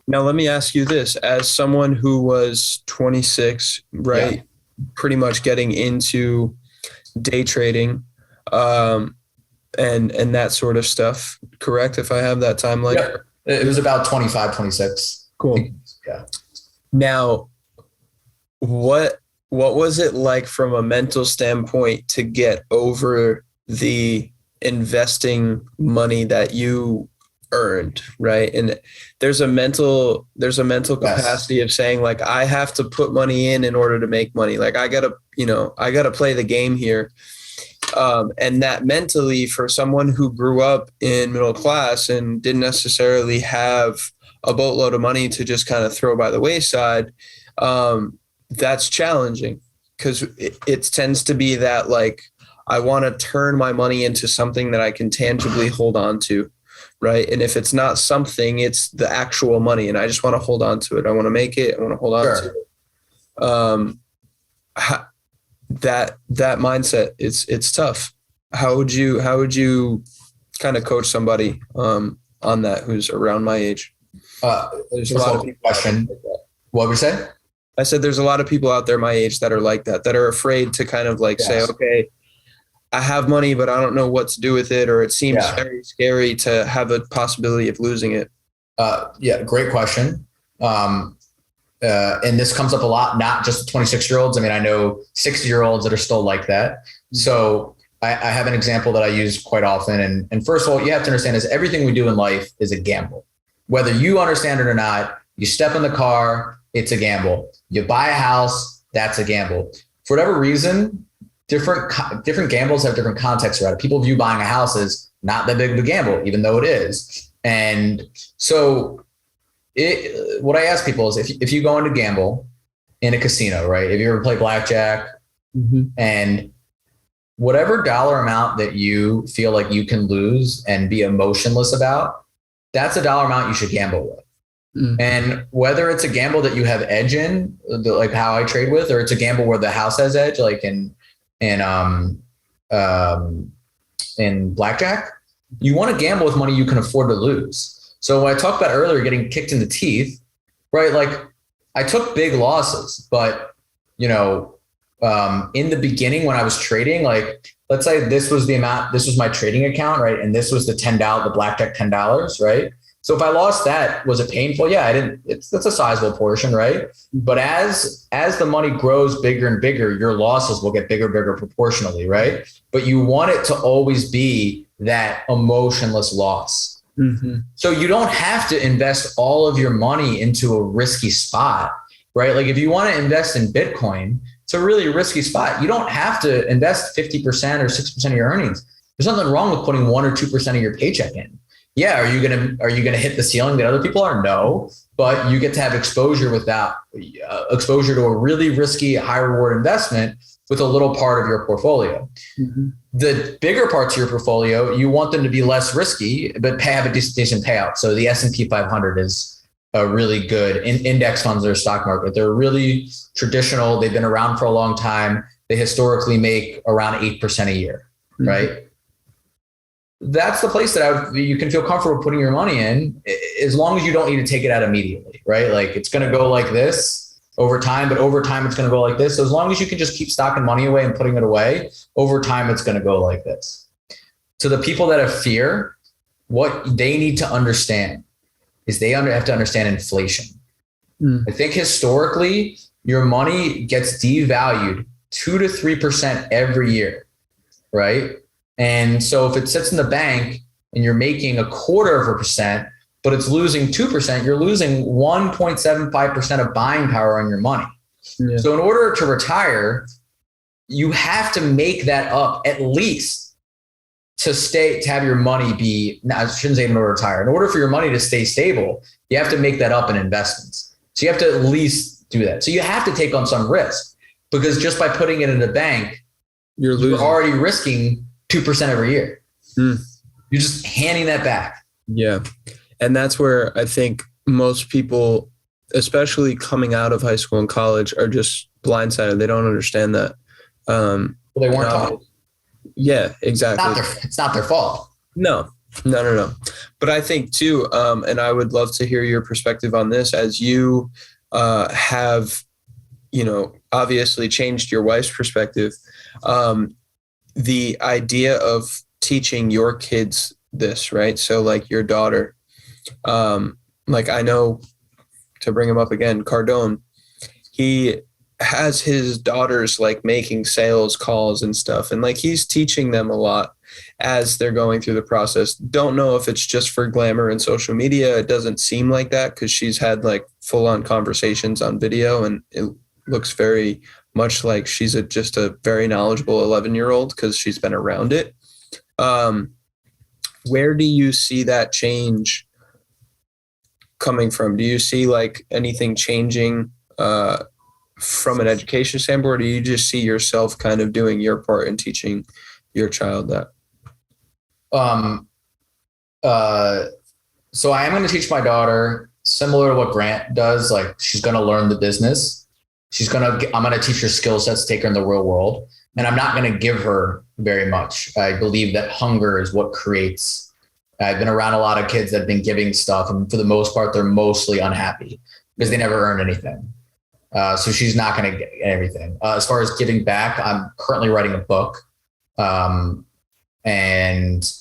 Now, let me ask you this. As someone who was 26, Yeah. right, pretty much getting into day trading, um, and that sort of stuff, correct? If I have that timeline Yep. correct. It was about 25, 26. I Cool. think, yeah. Now, what what was it like from a mental standpoint to get over the investing money that you earned, right? And there's a mental Yes. capacity of saying like I have to put money in order to make money. Like I gotta play the game here. And that mentally for someone who grew up in middle class and didn't necessarily have a boatload of money to just kind of throw by the wayside, um, that's challenging because it tends to be that like I want to turn my money into something that I can tangibly hold on to, right? And if it's not something, it's the actual money, and I just want to hold on to it. I want to make it. I want to hold on to Sure. it. That mindset, it's tough. How would you kind of coach somebody on that who's around my age? There's a First of lot all, of quick people out there question. like that. What were you say? I said there's a lot of people out there my age that are like that are afraid to kind of like say, Yes. okay, I have money, but I don't know what to do with it, or it seems Yeah. very scary to have a possibility of losing it. Yeah. Great question. Um, and this comes up a lot, not just 26-year-olds. I mean, I know 60-year-olds that are still like that. So I have an example that I use quite often. And first of all, you have to understand is everything we do in life is a gamble. Whether you understand it or not, you step in the car, it's a gamble. You buy a house, that's a gamble. For whatever reason, different gambles have different contexts around it. People view buying a house as not that big of a gamble, even though it is. And so what I ask people is if you go into gamble in a casino, right? If you ever play blackjack and whatever dollar amount that you feel like you can lose and be emotionless about, that's a dollar amount you should gamble with. And whether it's a gamble that you have edge in, like how I trade with, or it's a gamble where the house has edge, like in um, in blackjack, you want to gamble with money you can afford to lose. So when I talked about earlier getting kicked in the teeth, right? Like I took big losses, but in the beginning when I was trading, like let's say this was the amount, this was my trading account, right? And this was the the blackjack $10, right? So if I lost that, was it painful? Yeah, I didn't. That's a sizable portion, right? But as the money grows bigger and bigger, your losses will get bigger and bigger proportionally, right? But you want it to always be that emotionless loss. So you don't have to invest all of your money into a risky spot, right? Like if you want to invest in Bitcoin, it's a really risky spot. You don't have to invest 50% or 6% of your earnings. There's nothing wrong with putting 1 or 2% of your paycheck in. Yeah, are you gonna hit the ceiling that other people are? No, but you get to have exposure with that exposure to a really risky, high reward investment with a little part of your portfolio. The bigger parts of your portfolio, you want them to be less risky, but have a decent payout. So the S&P 500 is a really good index funds or stock market. They're really traditional. They've been around for a long time. They historically make around 8% a year, right? That's the place that you can feel comfortable putting your money in, as long as you don't need to take it out immediately, right? Like it's going to go like this over time, but over time it's going to go like this. So as long as you can just keep stocking money away and putting it away, over time it's going to go like this. To the people that have fear, what they need to understand is they have to understand inflation. I think historically, your money gets devalued 2 to 3% every year, right? And so if it sits in the bank and you're making 0.25%, but it's losing 2%, you're losing 1.75% of buying power on your money. Yeah. So in order to retire, you have to make that up at least to have your money be, I shouldn't say in order to retire. In order for your money to stay stable, you have to make that up in investments. So you have to at least do that. So you have to take on some risk, because just by putting it in the bank, you're already risking 2% every year. You're just handing that back. Yeah. And that's where I think most people, especially coming out of high school and college, are just blindsided. They don't understand that. Well, they weren't taught. Yeah, exactly. It's not their fault. No. No. But I think too, and I would love to hear your perspective on this as you have, obviously changed your wife's perspective. Um, the idea of teaching your kids this, right? So like your daughter, like I know, to bring him up again, Cardone, he has his daughters like making sales calls and stuff. And like he's teaching them a lot as they're going through the process. Don't know if it's just for glamour and social media. It doesn't seem like that because she's had like full on conversations on video, and it looks very much like she's just a very knowledgeable 11-year-old because she's been around it. Um, where do you see that change coming from? Do you see like anything changing from an education standpoint, or do you just see yourself kind of doing your part in teaching your child that? Um, so I am going to teach my daughter similar to what Grant does. Like she's going to learn the business. I'm going to teach her skill sets, take her in the real world. And I'm not going to give her very much. I believe that hunger is what creates. I've been around a lot of kids that have been giving stuff, and for the most part, they're mostly unhappy because they never earned anything. So she's not going to get everything. As far as giving back, I'm currently writing a book. And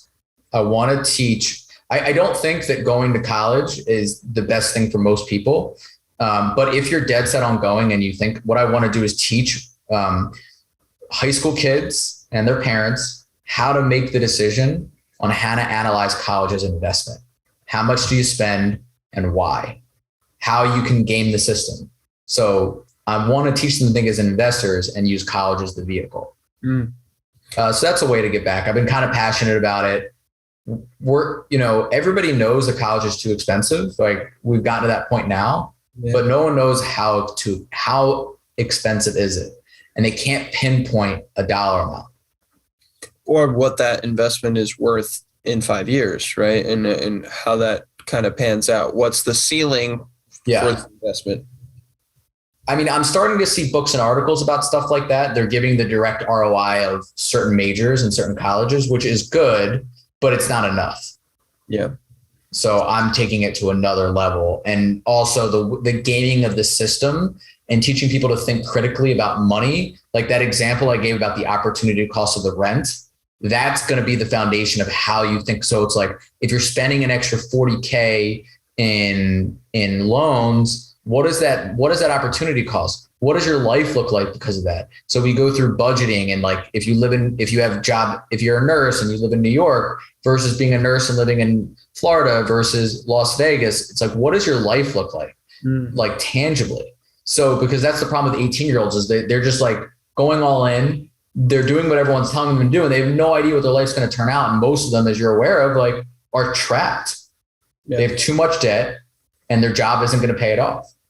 I want to teach. I don't think that going to college is the best thing for most people. But if you're dead set on going and you think what I want to do is teach high school kids and their parents how to make the decision on how to analyze college as an investment. How much do you spend and why? How you can game the system. So I want to teach them to think as investors and use college as the vehicle. So that's a way to get back. I've been kind of passionate about it. Everybody knows that college is too expensive. Like we've gotten to that point now, but no one knows how expensive is it? And they can't pinpoint a dollar amount. Or what that investment is worth in 5 years, right? And how that kind of pans out. What's the ceiling for the investment? I mean, I'm starting to see books and articles about stuff like that. They're giving the direct ROI of certain majors and certain colleges, which is good, but it's not enough. Yeah. So I'm taking it to another level. And also the gaming of the system and teaching people to think critically about money. Like that example I gave about the opportunity cost of the rent, that's going to be the foundation of how you think. So it's like, if you're spending an extra $40K in loans, what is that opportunity cost? What does your life look like because of that? So we go through budgeting, and like, if you're a nurse and you live in New York versus being a nurse and living in Florida versus Las Vegas, it's like, what does your life look like? Like tangibly. So, because that's the problem with 18-year-olds is they're just like going all in. They're doing what everyone's telling them to do, and they have no idea what their life's going to turn out. And most of them, as you're aware of, like, are trapped. Yeah. They have too much debt, and their job isn't going to pay it off.